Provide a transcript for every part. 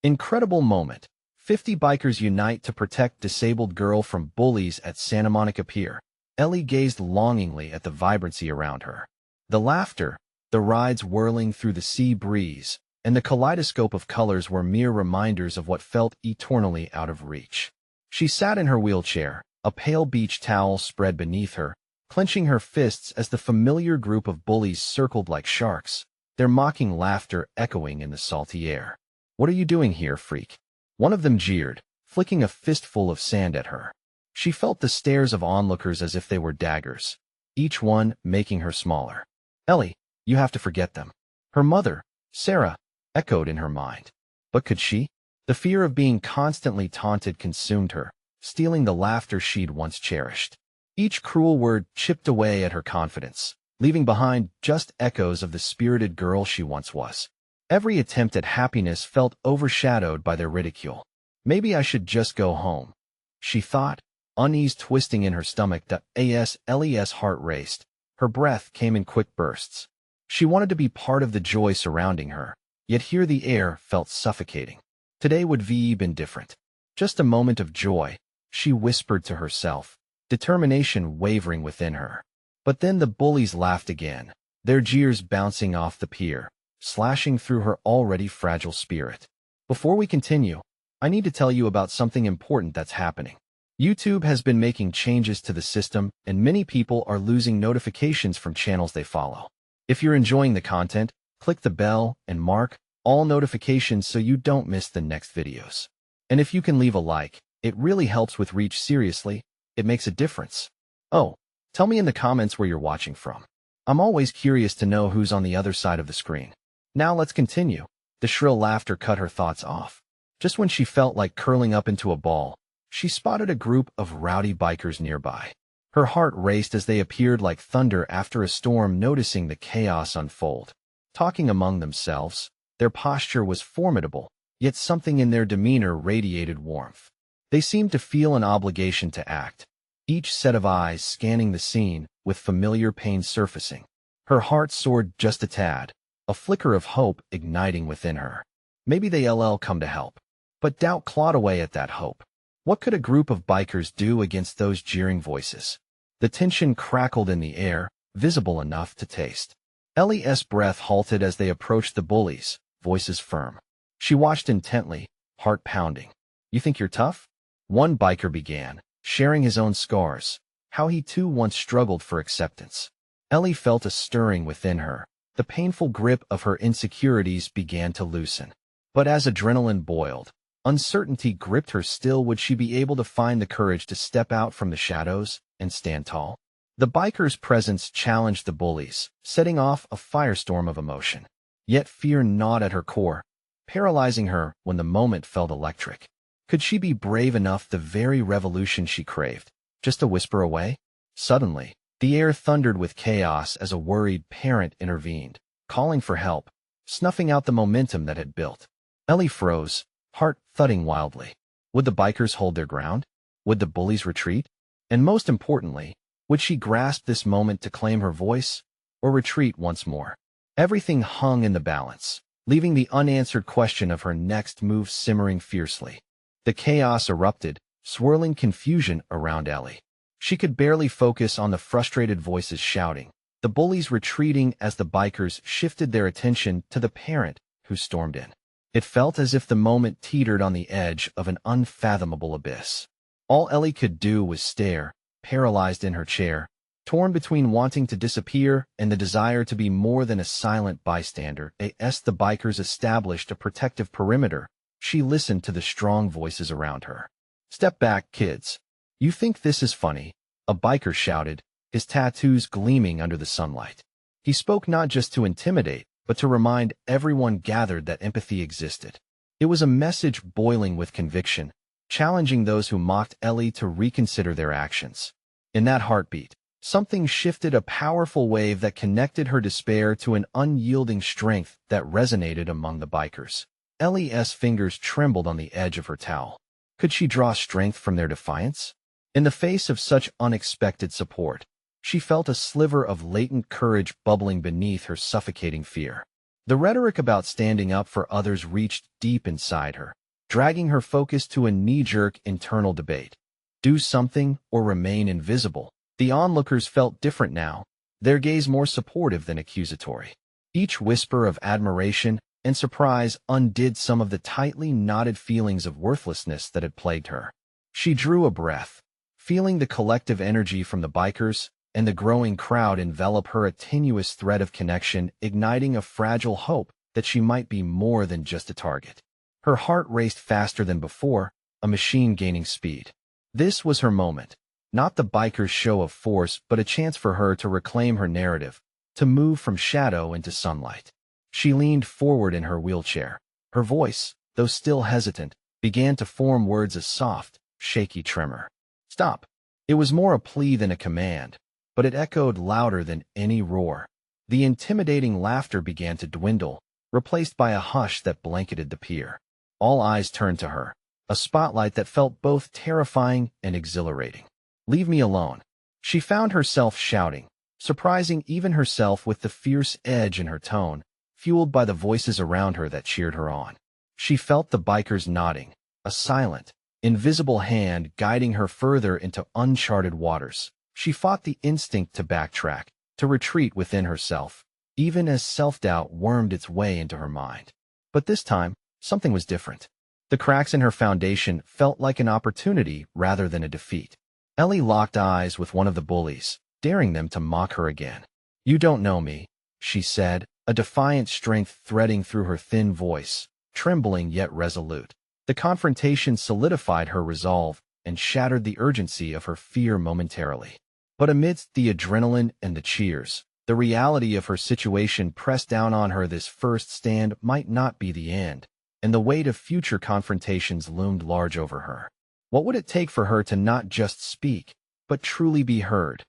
Incredible moment. 50 bikers unite to protect disabled girl from bullies at Santa Monica Pier. Ellie gazed longingly at the vibrancy around her. The laughter, the rides whirling through the sea breeze, and the kaleidoscope of colors were mere reminders of what felt eternally out of reach. She sat in her wheelchair, a pale beach towel spread beneath her, clenching her fists as the familiar group of bullies circled like sharks, their mocking laughter echoing in the salty air. "What are you doing here, freak?" One of them jeered, flicking a fistful of sand at her. She felt the stares of onlookers as if they were daggers, each one making her smaller. "Ellie, you have to forget them." Her mother, Sarah, echoed in her mind. But could she? The fear of being constantly taunted consumed her, stealing the laughter she'd once cherished. Each cruel word chipped away at her confidence, leaving behind just echoes of the spirited girl she once was. Every attempt at happiness felt overshadowed by their ridicule. "Maybe I should just go home," she thought, unease twisting in her stomach. Ellie's heart raced. Her breath came in quick bursts. She wanted to be part of the joy surrounding her, yet here the air felt suffocating. Today would be been different. Just a moment of joy, she whispered to herself, determination wavering within her. But then the bullies laughed again, their jeers bouncing off the pier, slashing through her already fragile spirit. Before we continue, I need to tell you about something important that's happening. YouTube has been making changes to the system, and many people are losing notifications from channels they follow. If you're enjoying the content, click the bell and mark all notifications so you don't miss the next videos. And if you can leave a like, it really helps with reach. Seriously, it makes a difference. Oh, tell me in the comments where you're watching from. I'm always curious to know who's on the other side of the screen. Now let's continue. The shrill laughter cut her thoughts off. Just when she felt like curling up into a ball, she spotted a group of rowdy bikers nearby. Her heart raced as they appeared like thunder after a storm, noticing the chaos unfold. Talking among themselves, their posture was formidable, yet something in their demeanor radiated warmth. They seemed to feel an obligation to act, each set of eyes scanning the scene, with familiar pain surfacing. Her heart soared just a tad, a flicker of hope igniting within her. Maybe they'll come to help. But doubt clawed away at that hope. What could a group of bikers do against those jeering voices? The tension crackled in the air, visible enough to taste. Ellie's breath halted as they approached the bullies, voices firm. She watched intently, heart pounding. "You think you're tough?" One biker began, sharing his own scars, how he too once struggled for acceptance. Ellie felt a stirring within her. The painful grip of her insecurities began to loosen. But as adrenaline boiled, uncertainty gripped her. Still, would she be able to find the courage to step out from the shadows and stand tall? The biker's presence challenged the bullies, setting off a firestorm of emotion. Yet fear gnawed at her core, paralyzing her when the moment felt electric. Could she be brave enough? The very revolution she craved, just a whisper away? Suddenly, the air thundered with chaos as a worried parent intervened, calling for help, snuffing out the momentum that had built. Ellie froze, heart thudding wildly. Would the bikers hold their ground? Would the bullies retreat? And most importantly, would she grasp this moment to claim her voice, or retreat once more? Everything hung in the balance, leaving the unanswered question of her next move simmering fiercely. The chaos erupted, swirling confusion around Ellie. She could barely focus on the frustrated voices shouting, the bullies retreating as the bikers shifted their attention to the parent who stormed in. It felt as if the moment teetered on the edge of an unfathomable abyss. All Ellie could do was stare, paralyzed in her chair, torn between wanting to disappear and the desire to be more than a silent bystander. As the bikers established a protective perimeter, she listened to the strong voices around her. "Step back, kids. You think this is funny?" a biker shouted, his tattoos gleaming under the sunlight. He spoke not just to intimidate, but to remind everyone gathered that empathy existed. It was a message boiling with conviction, challenging those who mocked Ellie to reconsider their actions. In that heartbeat, something shifted, a powerful wave that connected her despair to an unyielding strength that resonated among the bikers. Ellie's fingers trembled on the edge of her towel. Could she draw strength from their defiance? In the face of such unexpected support, she felt a sliver of latent courage bubbling beneath her suffocating fear. The rhetoric about standing up for others reached deep inside her, dragging her focus to a knee-jerk internal debate. Do something or remain invisible. The onlookers felt different now, their gaze more supportive than accusatory. Each whisper of admiration and surprise undid some of the tightly knotted feelings of worthlessness that had plagued her. She drew a breath, feeling the collective energy from the bikers and the growing crowd envelop her, a tenuous thread of connection, igniting a fragile hope that she might be more than just a target. Her heart raced faster than before, a machine gaining speed. This was her moment, not the bikers' show of force, but a chance for her to reclaim her narrative, to move from shadow into sunlight. She leaned forward in her wheelchair. Her voice, though still hesitant, began to form words, a soft, shaky tremor. Stop. It was more a plea than a command, but it echoed louder than any roar. The intimidating laughter began to dwindle, replaced by a hush that blanketed the pier. All eyes turned to her, a spotlight that felt both terrifying and exhilarating. Leave me alone. She found herself shouting, surprising even herself with the fierce edge in her tone, fueled by the voices around her that cheered her on. She felt the bikers nodding, a silent, invisible hand guiding her further into uncharted waters. She fought the instinct to backtrack, to retreat within herself, even as self-doubt wormed its way into her mind. But this time, something was different. The cracks in her foundation felt like an opportunity rather than a defeat. Ellie locked eyes with one of the bullies, daring them to mock her again. You don't know me, she said, a defiant strength threading through her thin voice, trembling yet resolute. The confrontation solidified her resolve and shattered the urgency of her fear momentarily. But amidst the adrenaline and the cheers, the reality of her situation pressed down on her. This first stand might not be the end, and the weight of future confrontations loomed large over her. What would it take for her to not just speak, but truly be heard?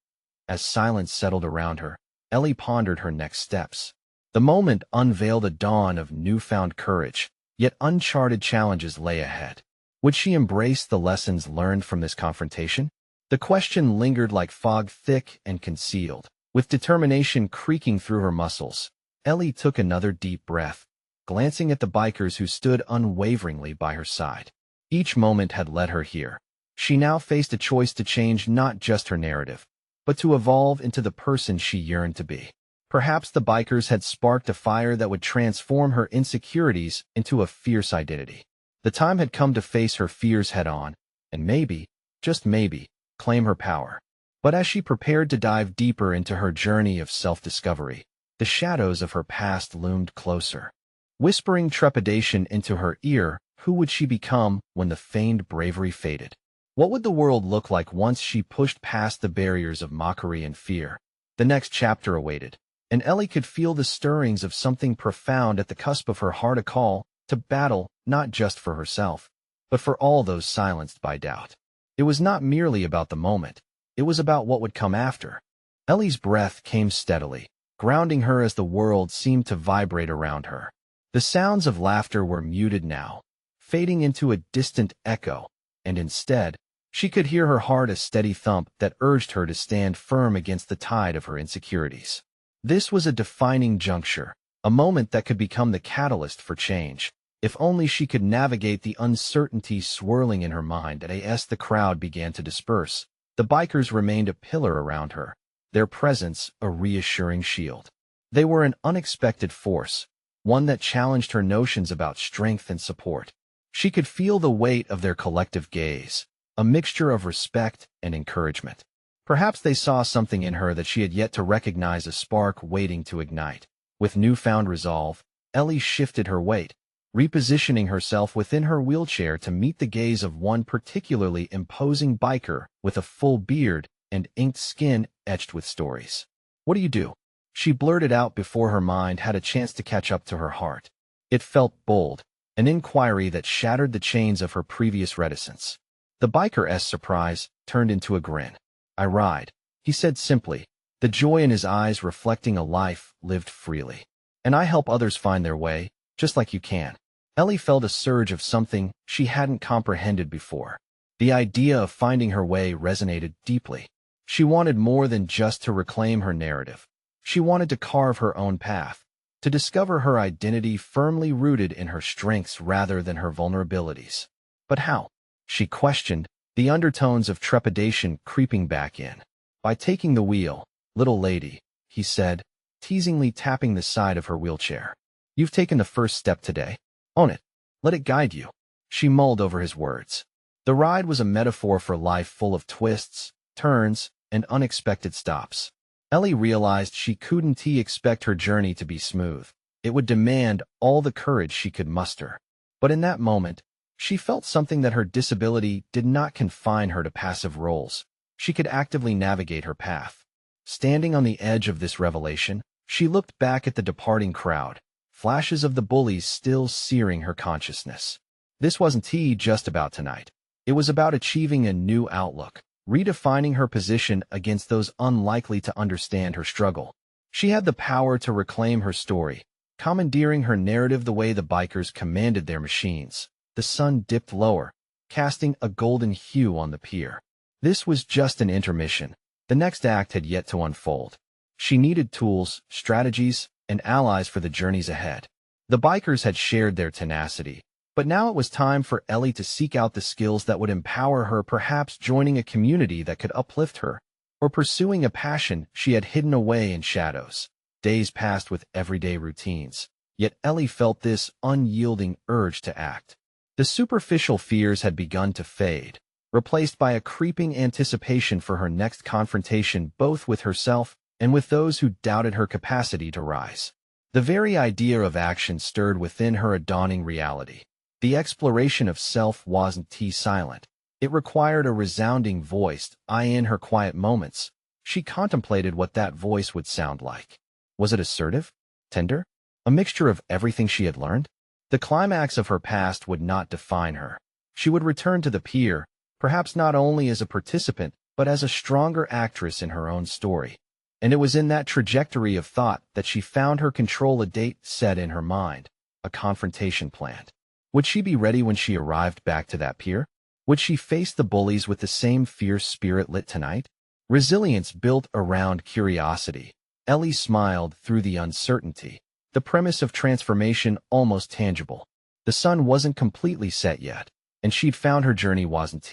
As silence settled around her, Ellie pondered her next steps. The moment unveiled a dawn of newfound courage, yet uncharted challenges lay ahead. Would she embrace the lessons learned from this confrontation? The question lingered like fog, thick and concealed. With determination creaking through her muscles, Ellie took another deep breath, glancing at the bikers who stood unwaveringly by her side. Each moment had led her here. She now faced a choice to change not just her narrative, but to evolve into the person she yearned to be. Perhaps the bikers had sparked a fire that would transform her insecurities into a fierce identity. The time had come to face her fears head-on, and maybe, just maybe, claim her power. But as she prepared to dive deeper into her journey of self-discovery, the shadows of her past loomed closer. Whispering trepidation into her ear, who would she become when the feigned bravery faded? What would the world look like once she pushed past the barriers of mockery and fear? The next chapter awaited, and Ellie could feel the stirrings of something profound at the cusp of her heart, a call to battle not just for herself, but for all those silenced by doubt. It was not merely about the moment, it was about what would come after. Ellie's breath came steadily, grounding her as the world seemed to vibrate around her. The sounds of laughter were muted now, fading into a distant echo, and instead, she could hear her heart, a steady thump that urged her to stand firm against the tide of her insecurities. This was a defining juncture, a moment that could become the catalyst for change. If only she could navigate the uncertainty swirling in her mind. As the crowd began to disperse, the bikers remained a pillar around her, their presence a reassuring shield. They were an unexpected force, one that challenged her notions about strength and support. She could feel the weight of their collective gaze, a mixture of respect and encouragement. Perhaps they saw something in her that she had yet to recognize, a spark waiting to ignite. With newfound resolve, Ellie shifted her weight, repositioning herself within her wheelchair to meet the gaze of one particularly imposing biker with a full beard and inked skin etched with stories. What do you do? She blurted out before her mind had a chance to catch up to her heart. It felt bold, an inquiry that shattered the chains of her previous reticence. The biker's surprise turned into a grin. I ride, he said simply, the joy in his eyes reflecting a life lived freely. And I help others find their way, just like you can. Ellie felt a surge of something she hadn't comprehended before. The idea of finding her way resonated deeply. She wanted more than just to reclaim her narrative. She wanted to carve her own path, to discover her identity firmly rooted in her strengths rather than her vulnerabilities. But how? She questioned, the undertones of trepidation creeping back in. By taking the wheel, little lady, he said, teasingly tapping the side of her wheelchair. You've taken the first step today. Own it. Let it guide you. She mulled over his words. The ride was a metaphor for life full of twists, turns, and unexpected stops. Ellie realized she couldn't expect her journey to be smooth. It would demand all the courage she could muster. But in that moment, she felt something that her disability did not confine her to passive roles. She could actively navigate her path. Standing on the edge of this revelation, she looked back at the departing crowd, flashes of the bullies still searing her consciousness. This wasn't just about tonight. It was about achieving a new outlook, redefining her position against those unlikely to understand her struggle. She had the power to reclaim her story, commandeering her narrative the way the bikers commanded their machines. The sun dipped lower, casting a golden hue on the pier. This was just an intermission. The next act had yet to unfold. She needed tools, strategies, and allies for the journeys ahead. The bikers had shared their tenacity, but now it was time for Ellie to seek out the skills that would empower her, perhaps joining a community that could uplift her, or pursuing a passion she had hidden away in shadows. Days passed with everyday routines, yet Ellie felt this unyielding urge to act. The superficial fears had begun to fade, replaced by a creeping anticipation for her next confrontation both with herself and with those who doubted her capacity to rise. The very idea of action stirred within her a dawning reality. The exploration of self wasn't silent. It required a resounding voice. In her quiet moments, she contemplated what that voice would sound like. Was it assertive? Tender? A mixture of everything she had learned? The climax of her past would not define her. She would return to the pier, perhaps not only as a participant, but as a stronger actress in her own story. And it was in that trajectory of thought that she found her control, a date set in her mind, a confrontation planned. Would she be ready when she arrived back to that pier? Would she face the bullies with the same fierce spirit lit tonight? Resilience built around curiosity. Ellie smiled through the uncertainty, the premise of transformation almost tangible. The sun wasn't completely set yet, and she'd found her journey wasn't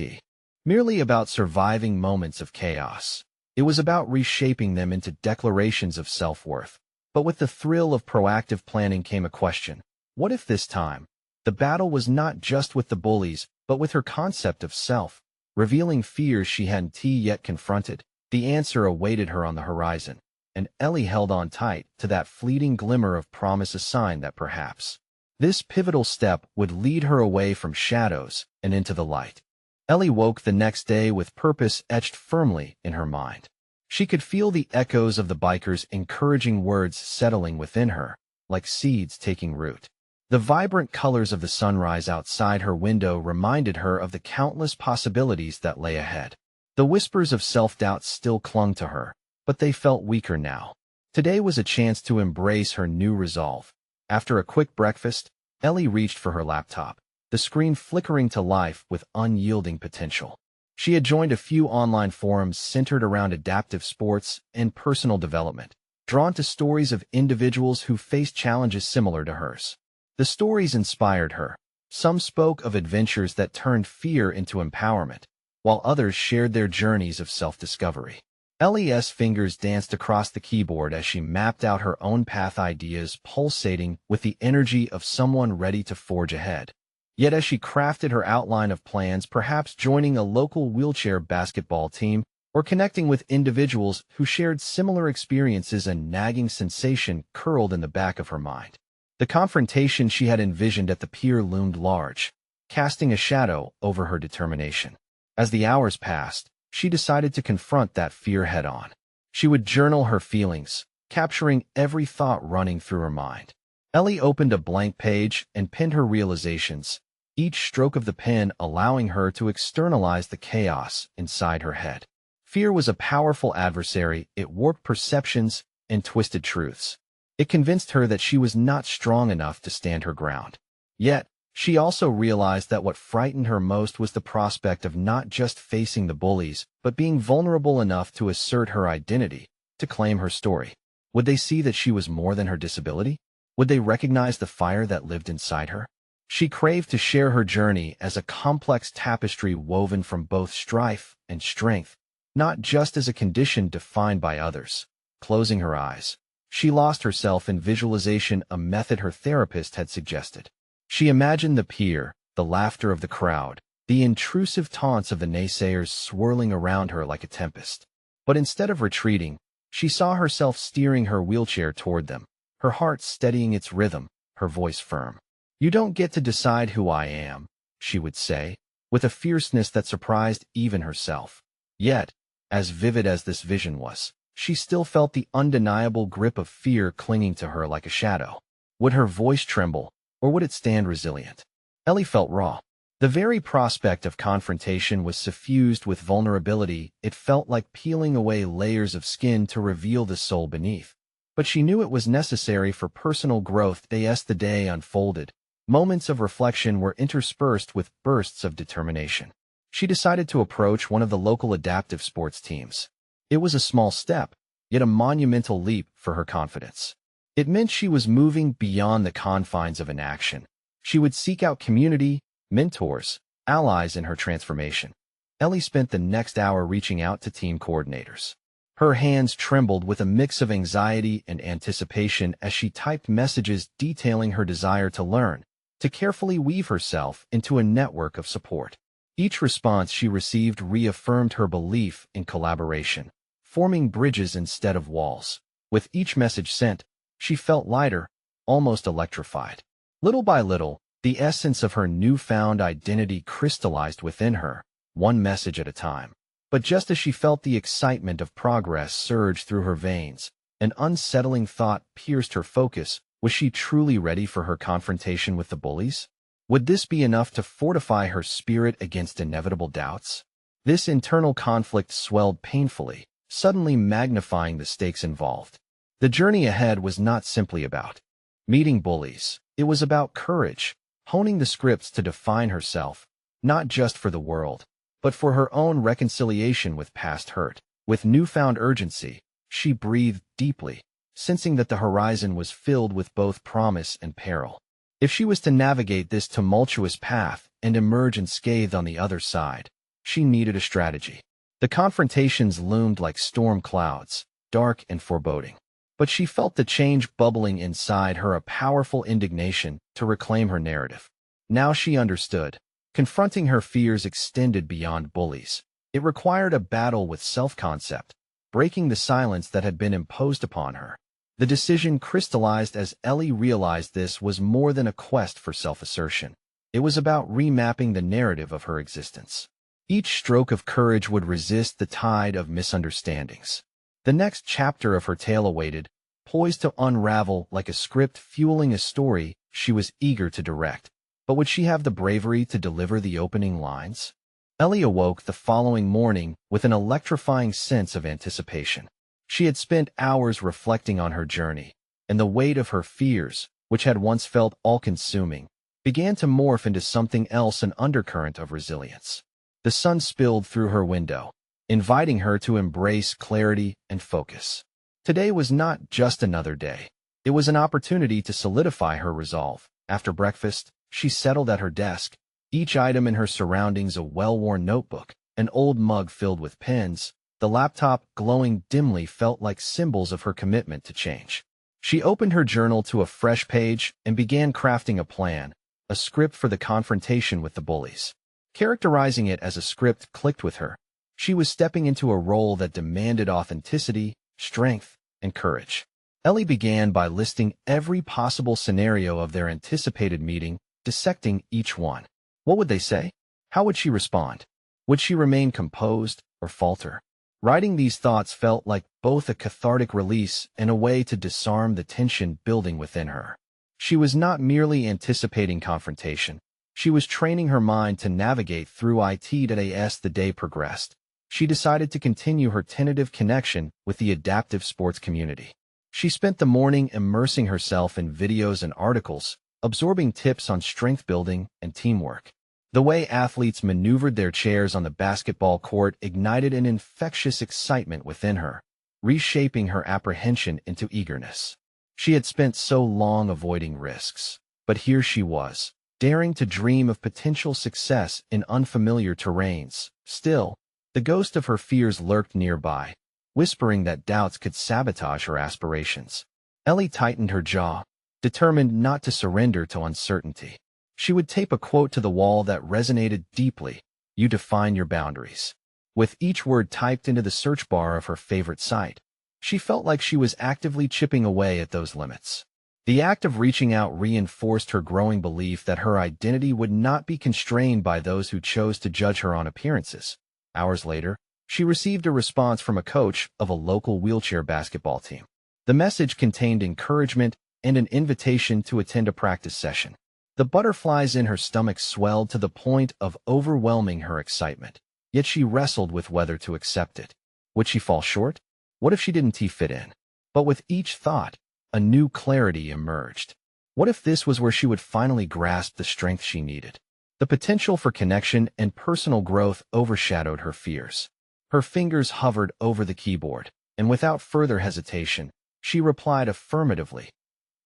merely about surviving moments of chaos. It was about reshaping them into declarations of self-worth. But with the thrill of proactive planning came a question. What if this time, the battle was not just with the bullies, but with her concept of self, revealing fears she hadn't yet confronted? The answer awaited her on the horizon, and Ellie held on tight to that fleeting glimmer of promise, a sign that perhaps this pivotal step would lead her away from shadows and into the light. Ellie woke the next day with purpose etched firmly in her mind. She could feel the echoes of the bikers' encouraging words settling within her, like seeds taking root. The vibrant colors of the sunrise outside her window reminded her of the countless possibilities that lay ahead. The whispers of self-doubt still clung to her, but they felt weaker now. Today was a chance to embrace her new resolve. After a quick breakfast, Ellie reached for her laptop, the screen flickering to life with unyielding potential. She had joined a few online forums centered around adaptive sports and personal development, drawn to stories of individuals who faced challenges similar to hers. The stories inspired her. Some spoke of adventures that turned fear into empowerment, while others shared their journeys of self-discovery. Ellie's fingers danced across the keyboard as she mapped out her own path, ideas pulsating with the energy of someone ready to forge ahead. Yet as she crafted her outline of plans, perhaps joining a local wheelchair basketball team or connecting with individuals who shared similar experiences, a nagging sensation curled in the back of her mind. The confrontation she had envisioned at the pier loomed large, casting a shadow over her determination. As the hours passed, she decided to confront that fear head-on. She would journal her feelings, capturing every thought running through her mind. Ellie opened a blank page and penned her realizations, each stroke of the pen allowing her to externalize the chaos inside her head. Fear was a powerful adversary. It warped perceptions and twisted truths. It convinced her that she was not strong enough to stand her ground. Yet, she also realized that what frightened her most was the prospect of not just facing the bullies, but being vulnerable enough to assert her identity, to claim her story. Would they see that she was more than her disability? Would they recognize the fire that lived inside her? She craved to share her journey as a complex tapestry woven from both strife and strength, not just as a condition defined by others. Closing her eyes, she lost herself in visualization, a method her therapist had suggested. She imagined the pier, the laughter of the crowd, the intrusive taunts of the naysayers swirling around her like a tempest. But instead of retreating, she saw herself steering her wheelchair toward them, her heart steadying its rhythm, her voice firm. "You don't get to decide who I am," she would say, with a fierceness that surprised even herself. Yet, as vivid as this vision was, she still felt the undeniable grip of fear clinging to her like a shadow. Would her voice tremble, or would it stand resilient? Ellie felt raw. The very prospect of confrontation was suffused with vulnerability. It felt like peeling away layers of skin to reveal the soul beneath. But she knew it was necessary for personal growth. As the day unfolded, moments of reflection were interspersed with bursts of determination. She decided to approach one of the local adaptive sports teams. It was a small step, yet a monumental leap for her confidence. It meant she was moving beyond the confines of inaction. She would seek out community, mentors, allies in her transformation. Ellie spent the next hour reaching out to team coordinators. Her hands trembled with a mix of anxiety and anticipation as she typed messages detailing her desire to learn, to carefully weave herself into a network of support. Each response she received reaffirmed her belief in collaboration, forming bridges instead of walls. With each message sent, she felt lighter, almost electrified. Little by little, the essence of her newfound identity crystallized within her, one message at a time. But just as she felt the excitement of progress surge through her veins, an unsettling thought pierced her focus. Was she truly ready for her confrontation with the bullies? Would this be enough to fortify her spirit against inevitable doubts? This internal conflict swelled painfully, suddenly magnifying the stakes involved. The journey ahead was not simply about meeting bullies. It was about courage, honing the scripts to define herself, not just for the world, but for her own reconciliation with past hurt. With newfound urgency, she breathed deeply, sensing that the horizon was filled with both promise and peril. If she was to navigate this tumultuous path and emerge unscathed on the other side, she needed a strategy. The confrontations loomed like storm clouds, dark and foreboding. But she felt the change bubbling inside her, a powerful indignation to reclaim her narrative. Now she understood. Confronting her fears extended beyond bullies. It required a battle with self-concept, breaking the silence that had been imposed upon her. The decision crystallized as Ellie realized this was more than a quest for self-assertion. It was about remapping the narrative of her existence. Each stroke of courage would resist the tide of misunderstandings. The next chapter of her tale awaited, poised to unravel like a script fueling a story she was eager to direct. But would she have the bravery to deliver the opening lines? Ellie awoke the following morning with an electrifying sense of anticipation. She had spent hours reflecting on her journey, and the weight of her fears, which had once felt all-consuming, began to morph into something else, an undercurrent of resilience. The sun spilled through her window, inviting her to embrace clarity and focus. Today was not just another day. It was an opportunity to solidify her resolve. After breakfast, she settled at her desk, each item in her surroundings a well-worn notebook, an old mug filled with pens. The laptop, glowing dimly, felt like symbols of her commitment to change. She opened her journal to a fresh page and began crafting a plan, a script for the confrontation with the bullies. Characterizing it as a script clicked with her. She was stepping into a role that demanded authenticity, strength, and courage. Ellie began by listing every possible scenario of their anticipated meeting, dissecting each one. What would they say? How would she respond? Would she remain composed or falter? Writing these thoughts felt like both a cathartic release and a way to disarm the tension building within her. She was not merely anticipating confrontation. She was training her mind to navigate through it. As the day progressed, she decided to continue her tentative connection with the adaptive sports community. She spent the morning immersing herself in videos and articles, absorbing tips on strength building and teamwork. The way athletes maneuvered their chairs on the basketball court ignited an infectious excitement within her, reshaping her apprehension into eagerness. She had spent so long avoiding risks, but here she was, daring to dream of potential success in unfamiliar terrains. Still, the ghost of her fears lurked nearby, whispering that doubts could sabotage her aspirations. Ellie tightened her jaw, determined not to surrender to uncertainty. She would tape a quote to the wall that resonated deeply: "You define your boundaries." With each word typed into the search bar of her favorite site, she felt like she was actively chipping away at those limits. The act of reaching out reinforced her growing belief that her identity would not be constrained by those who chose to judge her on appearances. Hours later, she received a response from a coach of a local wheelchair basketball team. The message contained encouragement and an invitation to attend a practice session. The butterflies in her stomach swelled to the point of overwhelming her excitement, yet she wrestled with whether to accept it. Would she fall short? What if she didn't fit in? But with each thought, a new clarity emerged. What if this was where she would finally grasp the strength she needed? The potential for connection and personal growth overshadowed her fears. Her fingers hovered over the keyboard, and without further hesitation, she replied affirmatively.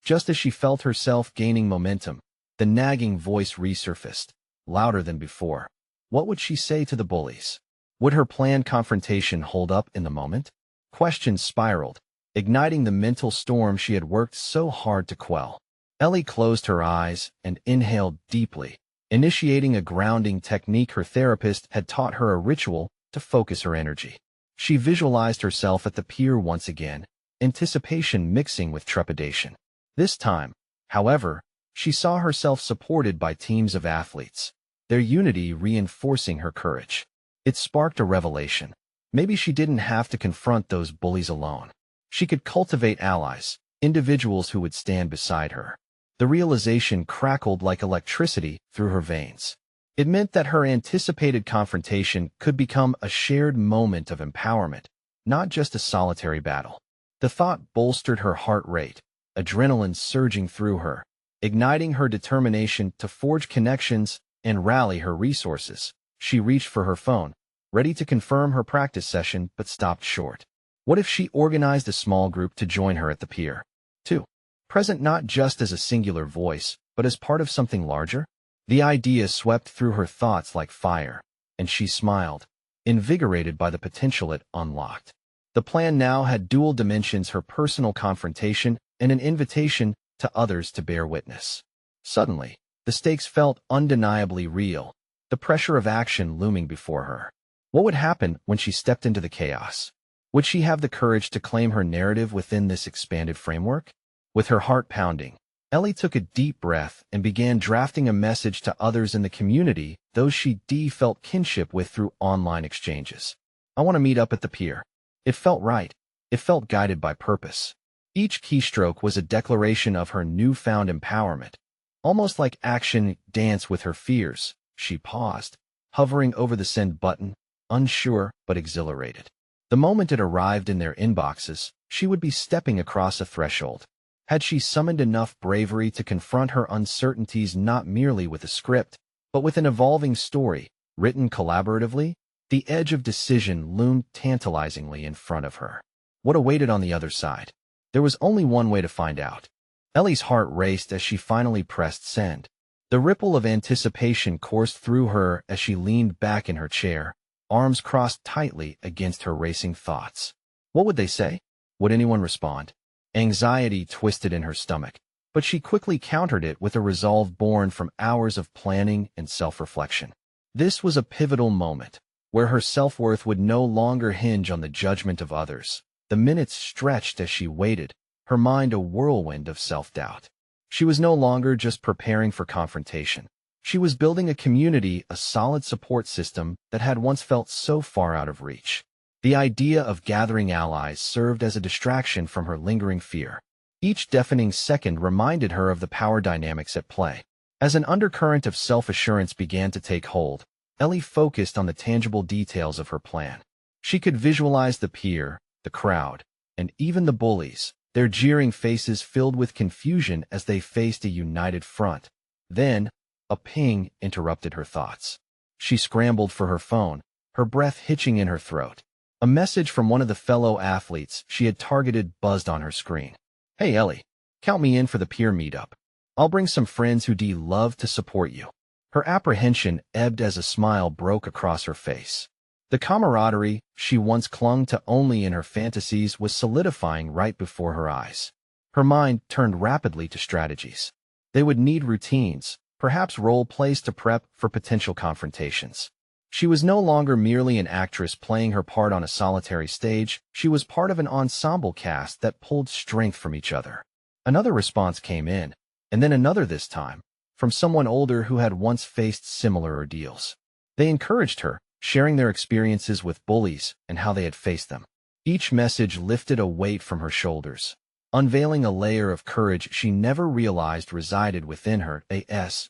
Just as she felt herself gaining momentum, the nagging voice resurfaced, louder than before. What would she say to the bullies? Would her planned confrontation hold up in the moment? Questions spiraled, igniting the mental storm she had worked so hard to quell. Ellie closed her eyes and inhaled deeply, initiating a grounding technique her therapist had taught her, a ritual to focus her energy. She visualized herself at the pier once again, anticipation mixing with trepidation. This time, however, she saw herself supported by teams of athletes, their unity reinforcing her courage. It sparked a revelation. Maybe she didn't have to confront those bullies alone. She could cultivate allies, individuals who would stand beside her. The realization crackled like electricity through her veins. It meant that her anticipated confrontation could become a shared moment of empowerment, not just a solitary battle. The thought bolstered her heart rate, adrenaline surging through her, igniting her determination to forge connections and rally her resources. She reached for her phone, ready to confirm her practice session, but stopped short. What if she organized a small group to join her at the pier? 2. Present not just as a singular voice, but as part of something larger? The idea swept through her thoughts like fire, and she smiled, invigorated by the potential it unlocked. The plan now had dual dimensions: her personal confrontation and an invitation to others to bear witness. Suddenly, the stakes felt undeniably real, the pressure of action looming before her. What would happen when she stepped into the chaos? Would she have the courage to claim her narrative within this expanded framework? With her heart pounding, Ellie took a deep breath and began drafting a message to others in the community, those she felt kinship with through online exchanges. "I want to meet up at the pier." It felt right. It felt guided by purpose. Each keystroke was a declaration of her newfound empowerment. Almost like action dance with her fears, she paused, hovering over the send button, unsure but exhilarated. The moment it arrived in their inboxes, she would be stepping across a threshold. Had she summoned enough bravery to confront her uncertainties not merely with a script, but with an evolving story, written collaboratively? The edge of decision loomed tantalizingly in front of her. What awaited on the other side? There was only one way to find out. Ellie's heart raced as she finally pressed send. The ripple of anticipation coursed through her as she leaned back in her chair, arms crossed tightly against her racing thoughts. What would they say? Would anyone respond? Anxiety twisted in her stomach, but she quickly countered it with a resolve born from hours of planning and self-reflection. This was a pivotal moment, where her self-worth would no longer hinge on the judgment of others. The minutes stretched as she waited, her mind a whirlwind of self-doubt. She was no longer just preparing for confrontation. She was building a community, a solid support system that had once felt so far out of reach. The idea of gathering allies served as a distraction from her lingering fear. Each deafening second reminded her of the power dynamics at play. As an undercurrent of self-assurance began to take hold, Ellie focused on the tangible details of her plan. She could visualize the pier, the crowd, and even the bullies, their jeering faces filled with confusion as they faced a united front. Then, a ping interrupted her thoughts. She scrambled for her phone, her breath hitching in her throat. A message from one of the fellow athletes she had targeted buzzed on her screen. "Hey, Ellie. Count me in for the Pier meetup. I'll bring some friends who'd love to support you." Her apprehension ebbed as a smile broke across her face. The camaraderie she once clung to only in her fantasies was solidifying right before her eyes. Her mind turned rapidly to strategies. They would need routines, perhaps role plays to prep for potential confrontations. She was no longer merely an actress playing her part on a solitary stage, she was part of an ensemble cast that pulled strength from each other. Another response came in, and then another this time, from someone older who had once faced similar ordeals. They encouraged her, sharing their experiences with bullies and how they had faced them. Each message lifted a weight from her shoulders, unveiling a layer of courage she never realized resided within her.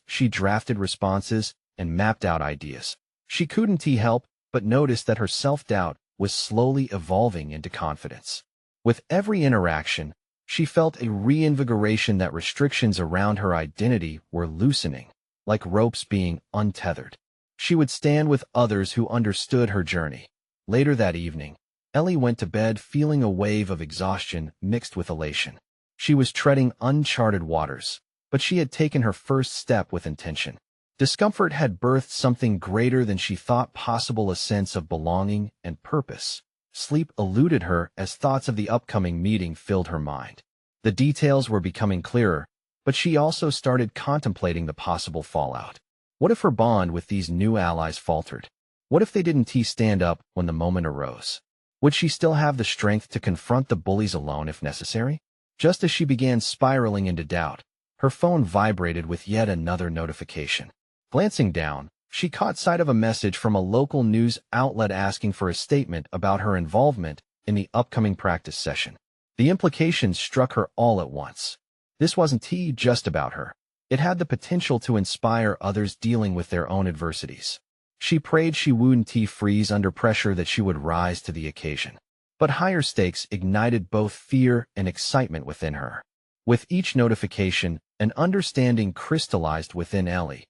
She drafted responses and mapped out ideas. She couldn't help but notice that her self-doubt was slowly evolving into confidence. With every interaction, she felt a reinvigoration that restrictions around her identity were loosening, like ropes being untethered. She would stand with others who understood her journey. Later that evening, Ellie went to bed feeling a wave of exhaustion mixed with elation. She was treading uncharted waters, but she had taken her first step with intention. Discomfort had birthed something greater than she thought possible, a sense of belonging and purpose. Sleep eluded her as thoughts of the upcoming meeting filled her mind. The details were becoming clearer, but she also started contemplating the possible fallout. What if her bond with these new allies faltered? What if they didn't stand up when the moment arose? Would she still have the strength to confront the bullies alone if necessary? Just as she began spiraling into doubt, her phone vibrated with yet another notification. Glancing down, she caught sight of a message from a local news outlet asking for a statement about her involvement in the upcoming practice session. The implications struck her all at once. This wasn't just about her. It had the potential to inspire others dealing with their own adversities. She prayed she wouldn't freeze under pressure, that she would rise to the occasion. But higher stakes ignited both fear and excitement within her. With each notification, an understanding crystallized within Ellie.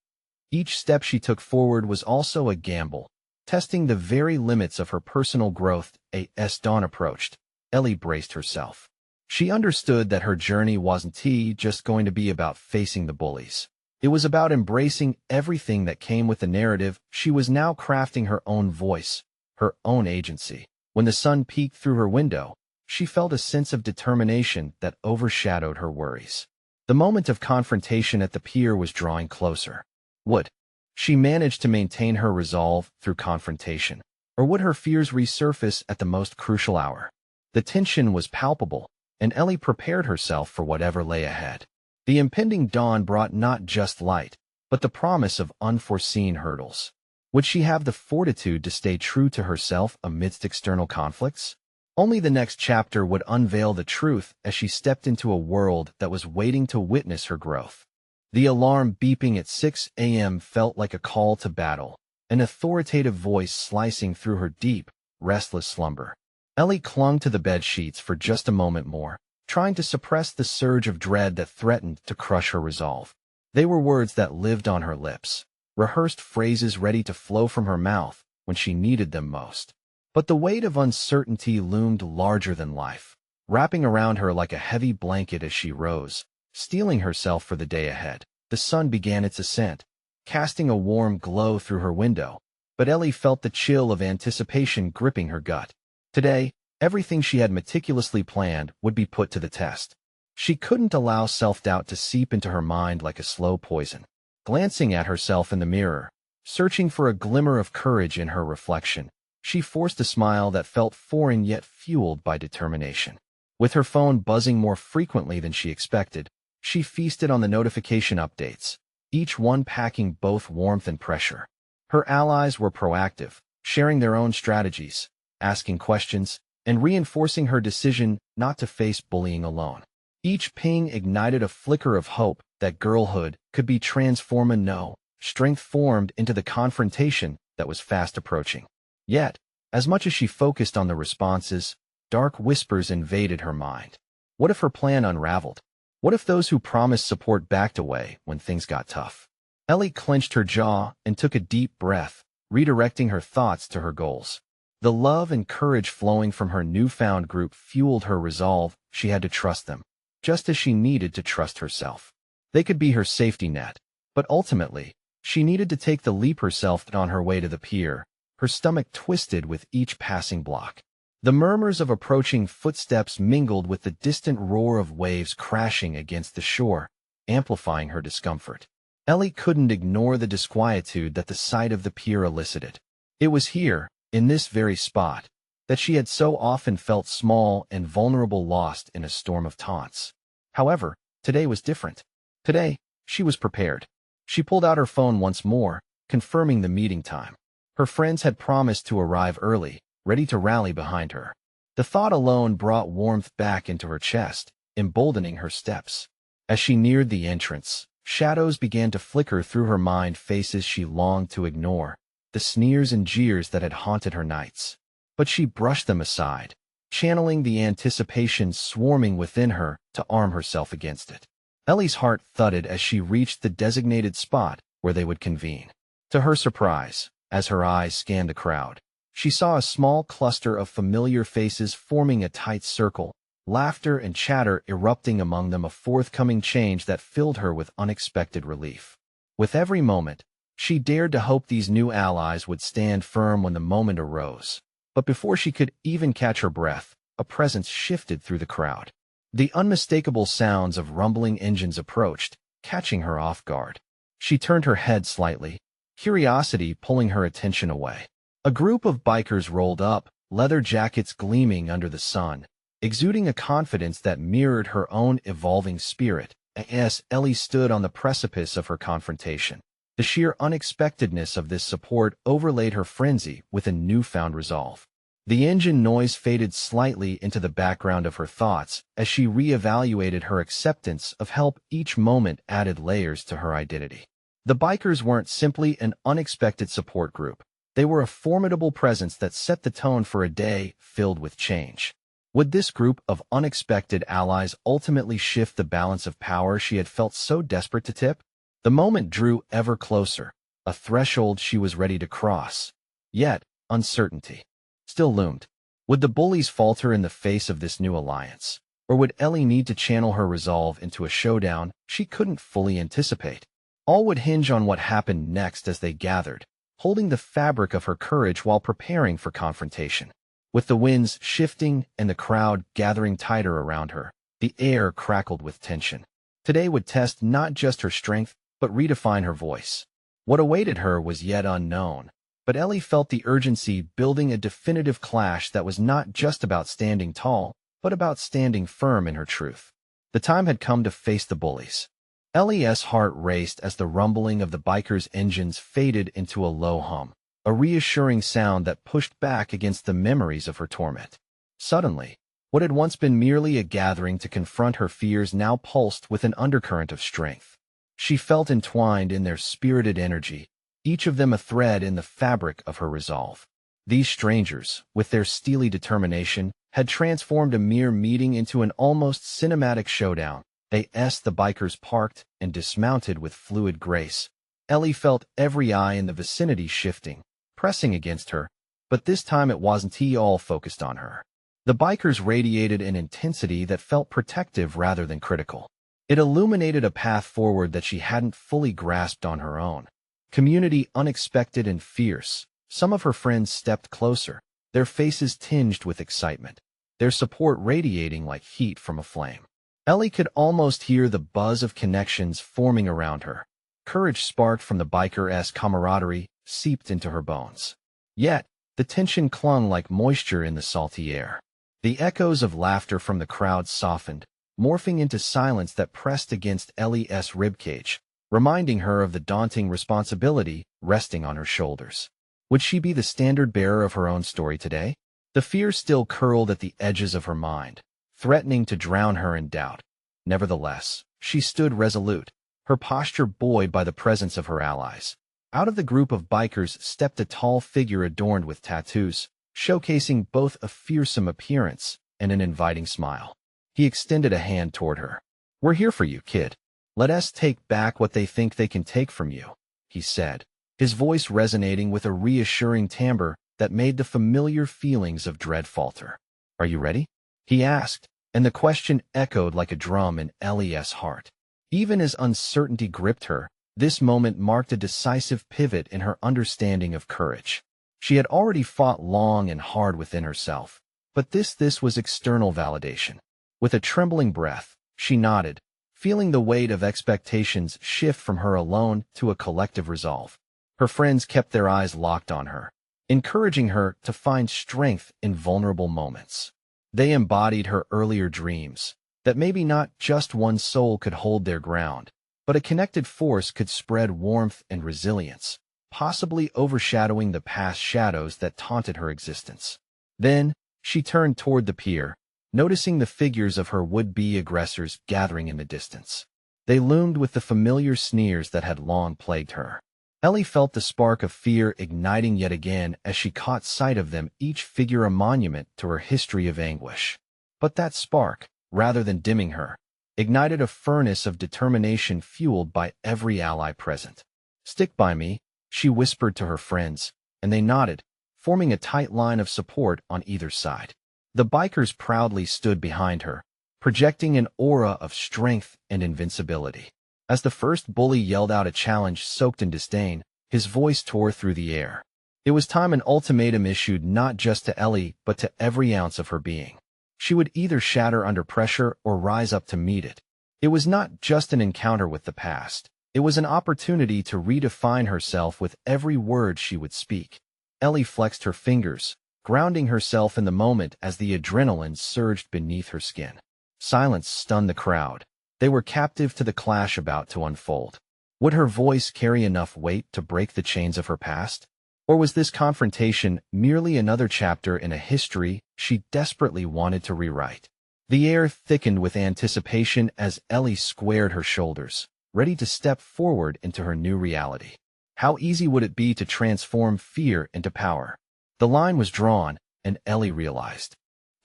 Each step she took forward was also a gamble, testing the very limits of her personal growth. As dawn approached, Ellie braced herself. She understood that her journey wasn't just going to be about facing the bullies. It was about embracing everything that came with the narrative. She was now crafting her own voice, her own agency. When the sun peeked through her window, she felt a sense of determination that overshadowed her worries. The moment of confrontation at the pier was drawing closer. Would she manage to maintain her resolve through confrontation, or would her fears resurface at the most crucial hour? The tension was palpable, and Ellie prepared herself for whatever lay ahead. The impending dawn brought not just light, but the promise of unforeseen hurdles. Would she have the fortitude to stay true to herself amidst external conflicts? Only the next chapter would unveil the truth as she stepped into a world that was waiting to witness her growth. The alarm beeping at 6 a.m. felt like a call to battle, an authoritative voice slicing through her deep, restless slumber. Ellie clung to the bed sheets for just a moment more, trying to suppress the surge of dread that threatened to crush her resolve. They were words that lived on her lips, rehearsed phrases ready to flow from her mouth when she needed them most. But the weight of uncertainty loomed larger than life, wrapping around her like a heavy blanket as she rose, steeling herself for the day ahead. The sun began its ascent, casting a warm glow through her window, but Ellie felt the chill of anticipation gripping her gut. Today, everything she had meticulously planned would be put to the test. She couldn't allow self-doubt to seep into her mind like a slow poison. Glancing at herself in the mirror, searching for a glimmer of courage in her reflection, she forced a smile that felt foreign yet fueled by determination. With her phone buzzing more frequently than she expected, she feasted on the notification updates, each one packing both warmth and pressure. Her allies were proactive, sharing their own strategies, asking questions, and reinforcing her decision not to face bullying alone. Each ping ignited a flicker of hope that girlhood could be transformed. Strength formed into the confrontation that was fast approaching. Yet, as much as she focused on the responses, dark whispers invaded her mind. What if her plan unraveled? What if those who promised support backed away when things got tough? Ellie clenched her jaw and took a deep breath, redirecting her thoughts to her goals. The love and courage flowing from her newfound group fueled her resolve. She had to trust them. just as she needed to trust herself. They could be her safety net, but ultimately, she needed to take the leap herself on her way to the pier, her stomach twisted with each passing block. The murmurs of approaching footsteps mingled with the distant roar of waves crashing against the shore, amplifying her discomfort. Ellie couldn't ignore the disquietude that the sight of the pier elicited. It was here, in this very spot, that she had so often felt small and vulnerable, lost in a storm of taunts. However, today was different. Today, she was prepared. She pulled out her phone once more, confirming the meeting time. Her friends had promised to arrive early, ready to rally behind her. The thought alone brought warmth back into her chest, emboldening her steps. As she neared the entrance, shadows began to flicker through her mind, faces she longed to ignore, the sneers and jeers that had haunted her nights. But she brushed them aside, channeling the anticipation swarming within her to arm herself against it. Ellie's heart thudded as she reached the designated spot where they would convene. To her surprise, as her eyes scanned the crowd, she saw a small cluster of familiar faces forming a tight circle, laughter and chatter erupting among them, a forthcoming change that filled her with unexpected relief. With every moment, she dared to hope these new allies would stand firm when the moment arose. But before she could even catch her breath, a presence shifted through the crowd. The unmistakable sounds of rumbling engines approached, catching her off guard. She turned her head slightly, curiosity pulling her attention away. A group of bikers rolled up, leather jackets gleaming under the sun, exuding a confidence that mirrored her own evolving spirit. As Ellie stood on the precipice of her confrontation, the sheer unexpectedness of this support overlaid her frenzy with a newfound resolve. The engine noise faded slightly into the background of her thoughts as she reevaluated her acceptance of help. Each moment added layers to her identity. The bikers weren't simply an unexpected support group. They were a formidable presence that set the tone for a day filled with change. Would this group of unexpected allies ultimately shift the balance of power she had felt so desperate to tip? The moment drew ever closer, a threshold she was ready to cross. Yet, uncertainty still loomed. Would the bullies falter in the face of this new alliance? Or would Ellie need to channel her resolve into a showdown she couldn't fully anticipate? All would hinge on what happened next as they gathered, holding the fabric of her courage while preparing for confrontation. With the winds shifting and the crowd gathering tighter around her, the air crackled with tension. Today would test not just her strength, but redefine her voice. What awaited her was yet unknown, but Ellie felt the urgency building, a definitive clash that was not just about standing tall, but about standing firm in her truth. The time had come to face the bullies. Ellie's heart raced as the rumbling of the bikers' engines faded into a low hum, a reassuring sound that pushed back against the memories of her torment. Suddenly, what had once been merely a gathering to confront her fears now pulsed with an undercurrent of strength. She felt entwined in their spirited energy, each of them a thread in the fabric of her resolve. These strangers, with their steely determination, had transformed a mere meeting into an almost cinematic showdown. The bikers parked and dismounted with fluid grace. Ellie felt every eye in the vicinity shifting, pressing against her, but this time it wasn't all focused on her. The bikers radiated an intensity that felt protective rather than critical. It illuminated a path forward that she hadn't fully grasped on her own. Community unexpected and fierce. Some of her friends stepped closer, their faces tinged with excitement, their support radiating like heat from a flame. Ellie could almost hear the buzz of connections forming around her. Courage sparked from the biker-esque camaraderie seeped into her bones. Yet, the tension clung like moisture in the salty air. The echoes of laughter from the crowd softened, morphing into silence that pressed against Ellie's ribcage, reminding her of the daunting responsibility resting on her shoulders. Would she be the standard-bearer of her own story today? The fear still curled at the edges of her mind, threatening to drown her in doubt. Nevertheless, she stood resolute, her posture buoyed by the presence of her allies. Out of the group of bikers stepped a tall figure adorned with tattoos, showcasing both a fearsome appearance and an inviting smile. He extended a hand toward her. "We're here for you, kid. Let us take back what they think they can take from you," he said, his voice resonating with a reassuring timbre that made the familiar feelings of dread falter. "Are you ready?" he asked, and the question echoed like a drum in Ellie's heart. Even as uncertainty gripped her, this moment marked a decisive pivot in her understanding of courage. She had already fought long and hard within herself, but this was external validation. With a trembling breath, she nodded, feeling the weight of expectations shift from her alone to a collective resolve. Her friends kept their eyes locked on her, encouraging her to find strength in vulnerable moments. They embodied her earlier dreams, that maybe not just one soul could hold their ground, but a connected force could spread warmth and resilience, possibly overshadowing the past shadows that taunted her existence. Then, she turned toward the pier, noticing the figures of her would-be aggressors gathering in the distance. They loomed with the familiar sneers that had long plagued her. Ellie felt the spark of fear igniting yet again as she caught sight of them, each figure a monument to her history of anguish. But that spark, rather than dimming her, ignited a furnace of determination fueled by every ally present. "Stick by me," she whispered to her friends, and they nodded, forming a tight line of support on either side. The bikers proudly stood behind her, projecting an aura of strength and invincibility. As the first bully yelled out a challenge soaked in disdain, his voice tore through the air. It was time, an ultimatum issued not just to Ellie but to every ounce of her being. She would either shatter under pressure or rise up to meet it. It was not just an encounter with the past. It was an opportunity to redefine herself with every word she would speak. Ellie flexed her fingers, grounding herself in the moment as the adrenaline surged beneath her skin. Silence stunned the crowd. They were captive to the clash about to unfold. Would her voice carry enough weight to break the chains of her past? Or was this confrontation merely another chapter in a history she desperately wanted to rewrite? The air thickened with anticipation as Ellie squared her shoulders, ready to step forward into her new reality. How easy would it be to transform fear into power? The line was drawn, and Ellie realized.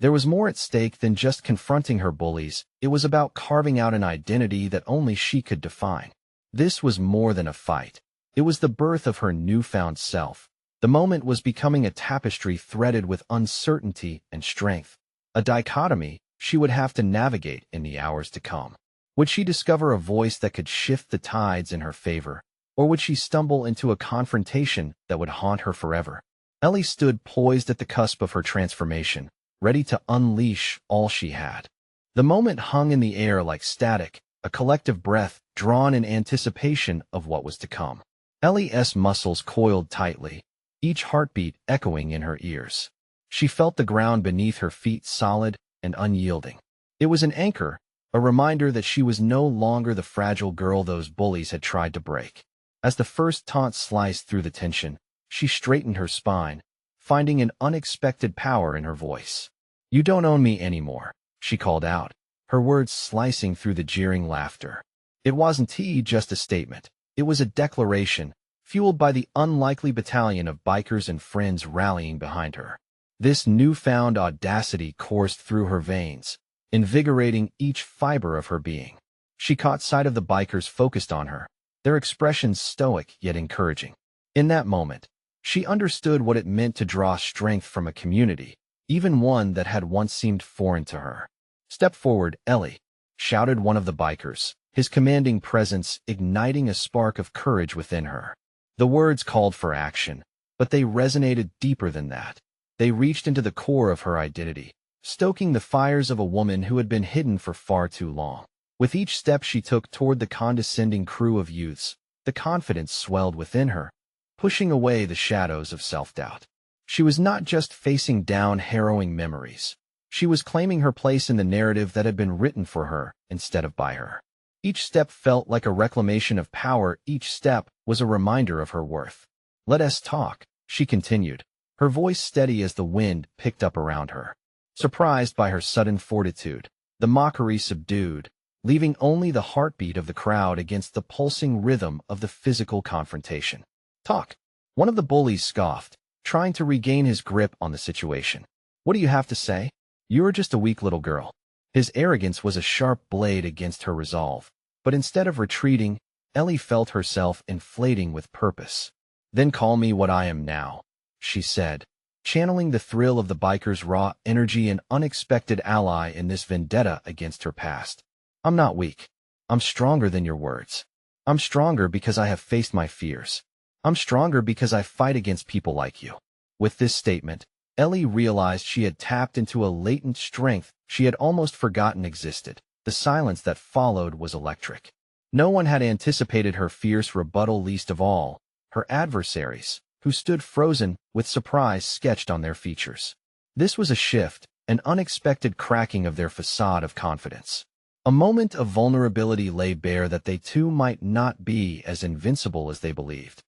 There was more at stake than just confronting her bullies. It was about carving out an identity that only she could define. This was more than a fight. It was the birth of her newfound self. The moment was becoming a tapestry threaded with uncertainty and strength, a dichotomy she would have to navigate in the hours to come. Would she discover a voice that could shift the tides in her favor, or would she stumble into a confrontation that would haunt her forever? Ellie stood poised at the cusp of her transformation, ready to unleash all she had. The moment hung in the air like static, a collective breath drawn in anticipation of what was to come. Ellie's muscles coiled tightly, each heartbeat echoing in her ears. She felt the ground beneath her feet solid and unyielding. It was an anchor, a reminder that she was no longer the fragile girl those bullies had tried to break. As the first taunt sliced through the tension, she straightened her spine, finding an unexpected power in her voice. "You don't own me anymore," she called out, her words slicing through the jeering laughter. It wasn't just a statement. It was a declaration, fueled by the unlikely battalion of bikers and friends rallying behind her. This newfound audacity coursed through her veins, invigorating each fiber of her being. She caught sight of the bikers focused on her, their expressions stoic yet encouraging. In that moment, she understood what it meant to draw strength from a community, even one that had once seemed foreign to her. "Step forward, Ellie," shouted one of the bikers, his commanding presence igniting a spark of courage within her. The words called for action, but they resonated deeper than that. They reached into the core of her identity, stoking the fires of a woman who had been hidden for far too long. With each step she took toward the condescending crew of youths, the confidence swelled within her, pushing away the shadows of self-doubt. She was not just facing down harrowing memories. She was claiming her place in the narrative that had been written for her instead of by her. Each step felt like a reclamation of power. Each step was a reminder of her worth. "Let us talk," she continued, her voice steady as the wind picked up around her. Surprised by her sudden fortitude, the mockery subdued, leaving only the heartbeat of the crowd against the pulsing rhythm of the physical confrontation. "Talk," one of the bullies scoffed, trying to regain his grip on the situation. "What do you have to say? You're just a weak little girl." His arrogance was a sharp blade against her resolve, but instead of retreating, Ellie felt herself inflating with purpose. "Then call me what I am now," she said, channeling the thrill of the biker's raw energy and unexpected ally in this vendetta against her past. I'm not weak. I'm stronger than your words. I'm stronger because I have faced my fears. I'm stronger because I fight against people like you. With this statement, Ellie realized she had tapped into a latent strength she had almost forgotten existed. The silence that followed was electric. No one had anticipated her fierce rebuttal, least of all her adversaries, who stood frozen with surprise sketched on their features. This was a shift, an unexpected cracking of their facade of confidence. A moment of vulnerability lay bare that they too might not be as invincible as they believed.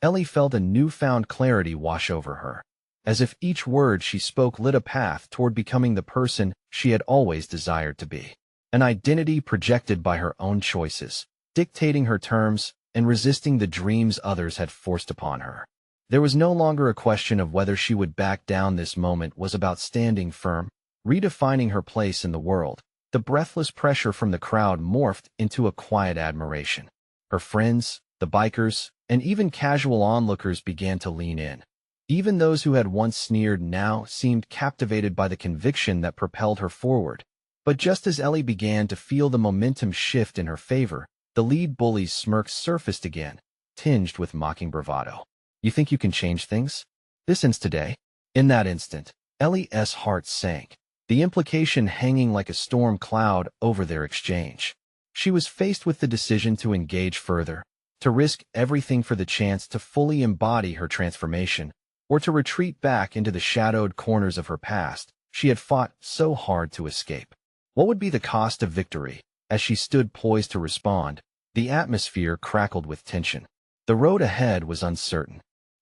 Ellie felt a newfound clarity wash over her, as if each word she spoke lit a path toward becoming the person she had always desired to be. An identity projected by her own choices, dictating her terms and resisting the dreams others had forced upon her. There was no longer a question of whether she would back down. This moment was about standing firm, redefining her place in the world. The breathless pressure from the crowd morphed into a quiet admiration. Her friends, the bikers, and even casual onlookers began to lean in. Even those who had once sneered now seemed captivated by the conviction that propelled her forward. But just as Ellie began to feel the momentum shift in her favor, the lead bully's smirk surfaced again, tinged with mocking bravado. You think you can change things? This ends today? In that instant, Ellie's heart sank, the implication hanging like a storm cloud over their exchange. She was faced with the decision to engage further, to risk everything for the chance to fully embody her transformation, or to retreat back into the shadowed corners of her past she had fought so hard to escape. What would be the cost of victory? As she stood poised to respond, the atmosphere crackled with tension. The road ahead was uncertain.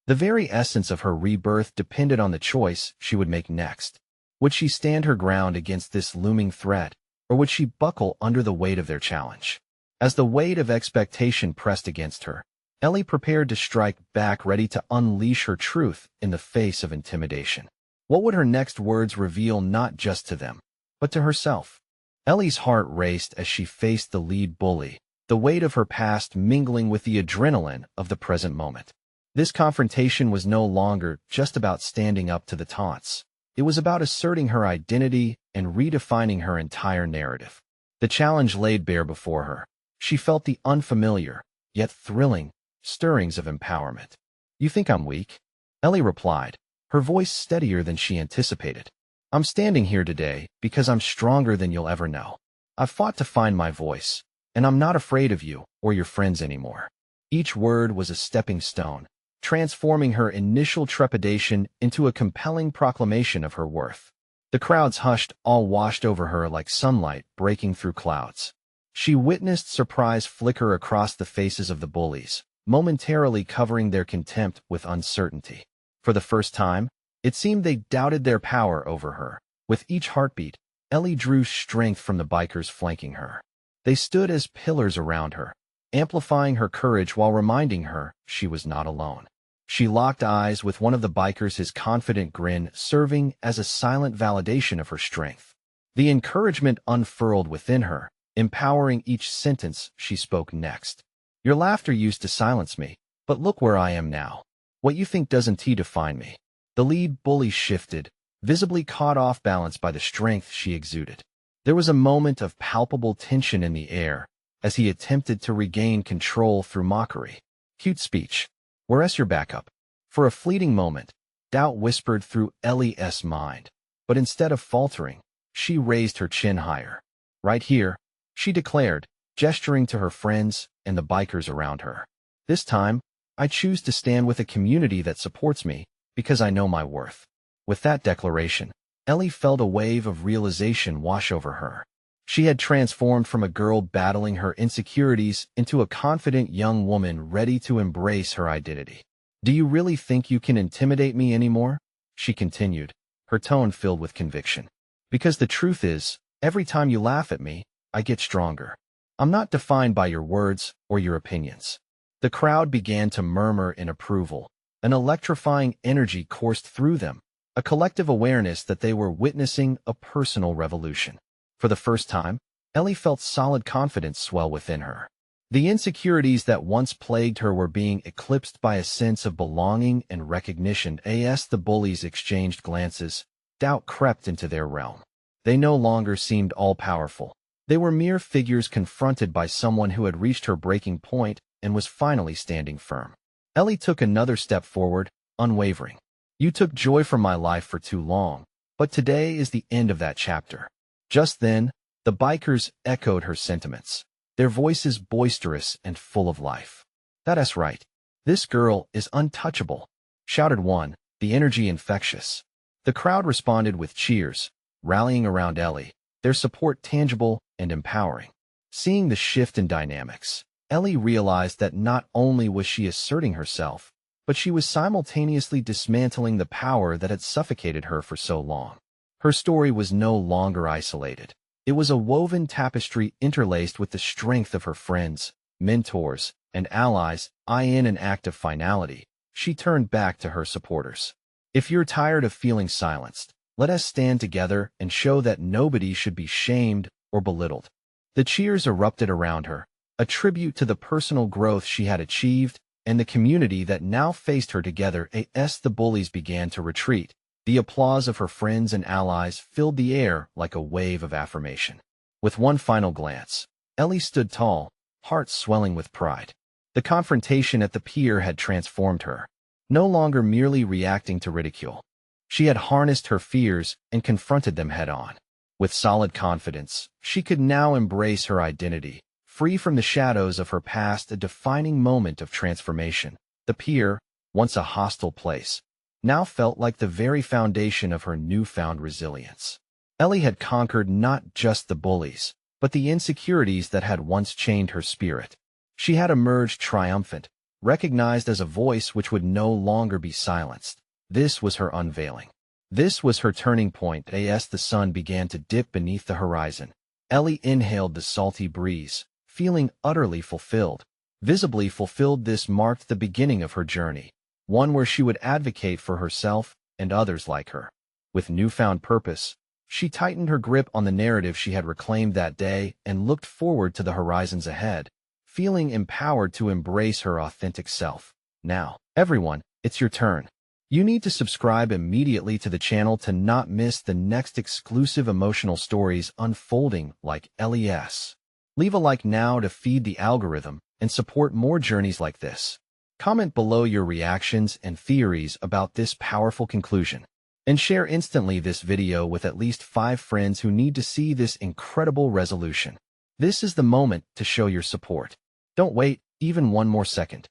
The very essence of her rebirth depended on the choice she would make next. Would she stand her ground against this looming threat, or would she buckle under the weight of their challenge? As the weight of expectation pressed against her, Ellie prepared to strike back, ready to unleash her truth in the face of intimidation. What would her next words reveal, not just to them, but to herself? Ellie's heart raced as she faced the lead bully, the weight of her past mingling with the adrenaline of the present moment. This confrontation was no longer just about standing up to the taunts. It was about asserting her identity and redefining her entire narrative. The challenge laid bare before her. She felt the unfamiliar, yet thrilling, stirrings of empowerment. You think I'm weak? Ellie replied, her voice steadier than she anticipated. I'm standing here today because I'm stronger than you'll ever know. I've fought to find my voice, and I'm not afraid of you or your friends anymore. Each word was a stepping stone, transforming her initial trepidation into a compelling proclamation of her worth. The crowds hushed, all washed over her like sunlight breaking through clouds. She witnessed surprise flicker across the faces of the bullies, momentarily covering their contempt with uncertainty. For the first time, it seemed they doubted their power over her. With each heartbeat, Ellie drew strength from the bikers flanking her. They stood as pillars around her, amplifying her courage while reminding her she was not alone. She locked eyes with one of the bikers, his confident grin serving as a silent validation of her strength. The encouragement unfurled within her, empowering each sentence she spoke next. Your laughter used to silence me, but look where I am now. What you think doesn't define me. The lead bully shifted, visibly caught off balance by the strength she exuded. There was a moment of palpable tension in the air as he attempted to regain control through mockery. Cute speech. Where's your backup? For a fleeting moment, doubt whispered through Ellie's mind, but instead of faltering, she raised her chin higher. Right here, she declared, gesturing to her friends and the bikers around her. This time, I choose to stand with a community that supports me, because I know my worth. With that declaration, Ellie felt a wave of realization wash over her. She had transformed from a girl battling her insecurities into a confident young woman ready to embrace her identity. Do you really think you can intimidate me anymore? She continued, her tone filled with conviction. Because the truth is, every time you laugh at me, I get stronger. I'm not defined by your words or your opinions. The crowd began to murmur in approval. An electrifying energy coursed through them, a collective awareness that they were witnessing a personal revolution. For the first time, Ellie felt solid confidence swell within her. The insecurities that once plagued her were being eclipsed by a sense of belonging and recognition. As the bullies exchanged glances, doubt crept into their realm. They no longer seemed all-powerful. They were mere figures confronted by someone who had reached her breaking point and was finally standing firm. Ellie took another step forward, unwavering. You took joy from my life for too long, but today is the end of that chapter. Just then, the bikers echoed her sentiments, their voices boisterous and full of life. That's right. This girl is untouchable, shouted one, the energy infectious. The crowd responded with cheers, rallying around Ellie, their support tangible and empowering. Seeing the shift in dynamics, Ellie realized that not only was she asserting herself, but she was simultaneously dismantling the power that had suffocated her for so long. Her story was no longer isolated. It was a woven tapestry interlaced with the strength of her friends, mentors, and allies. In an act of finality, she turned back to her supporters. If you're tired of feeling silenced, let us stand together and show that nobody should be shamed or belittled. The cheers erupted around her, a tribute to the personal growth she had achieved and the community that now faced her together. As the bullies began to retreat, the applause of her friends and allies filled the air like a wave of affirmation. With one final glance, Ellie stood tall, heart swelling with pride. The confrontation at the pier had transformed her, no longer merely reacting to ridicule. She had harnessed her fears and confronted them head-on. With solid confidence, she could now embrace her identity, free from the shadows of her past. A defining moment of transformation. The pier, once a hostile place, now felt like the very foundation of her newfound resilience. Ellie had conquered not just the bullies, but the insecurities that had once chained her spirit. She had emerged triumphant, recognized as a voice which would no longer be silenced. This was her unveiling. This was her turning point. As the sun began to dip beneath the horizon, Ellie inhaled the salty breeze, feeling utterly fulfilled. Visibly fulfilled, this marked the beginning of her journey, one where she would advocate for herself and others like her. With newfound purpose, she tightened her grip on the narrative she had reclaimed that day and looked forward to the horizons ahead, feeling empowered to embrace her authentic self. Now, everyone, it's your turn. You need to subscribe immediately to the channel to not miss the next exclusive emotional stories unfolding like Ellie's. Leave a like now to feed the algorithm and support more journeys like this. Comment below your reactions and theories about this powerful conclusion, and share instantly this video with at least 5 friends who need to see this incredible resolution. This is the moment to show your support. Don't wait even one more second.